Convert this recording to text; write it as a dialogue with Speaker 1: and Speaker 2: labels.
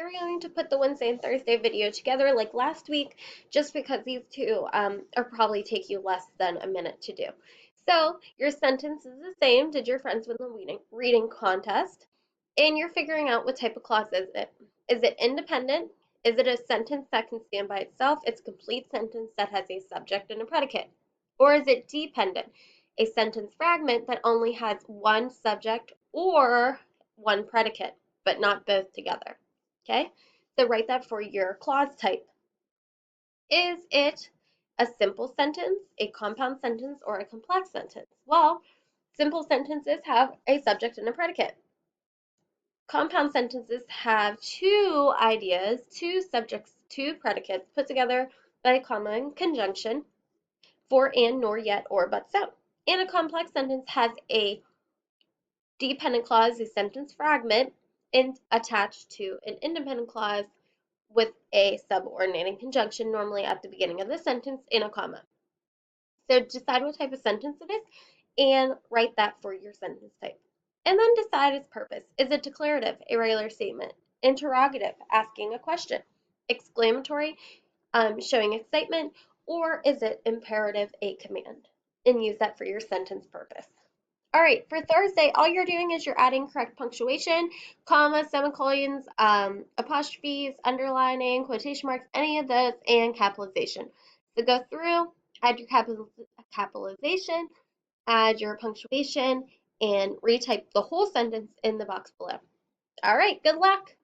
Speaker 1: we're going to put the Wednesday and Thursday video together like last week, just because these two are probably take you less than a minute to do. So your sentence is the same. Did your friends win the reading contest? And you're figuring out what type of clause is it. Is it independent? Is it a sentence that can stand by itself? It's a complete sentence that has a subject and a predicate. Or is it dependent? A sentence fragment that only has one subject or one predicate, but not both together. Okay? So write that for your clause type. Is it a simple sentence, a compound sentence, or a complex sentence? Well, simple sentences have a subject and a predicate. Compound sentences have two ideas, two subjects, two predicates put together by a comma and conjunction for and, nor, yet, or, but, so. And a complex sentence has a dependent clause, a sentence fragment, and attached to an independent clause with a subordinating conjunction, normally at the beginning of the sentence, in a comma. So decide what type of sentence it is and write that for your sentence type. And then decide its purpose. Is it declarative, a regular statement? Interrogative, asking a question? Exclamatory, showing excitement? Or is it imperative, a command? And use that for your sentence purpose. All right, for Thursday, all you're doing is you're adding correct punctuation, commas, semicolons, apostrophes, underlining, quotation marks, any of those, and capitalization. So go through, add your capitalization, add your punctuation, and retype the whole sentence in the box below. All right, good luck.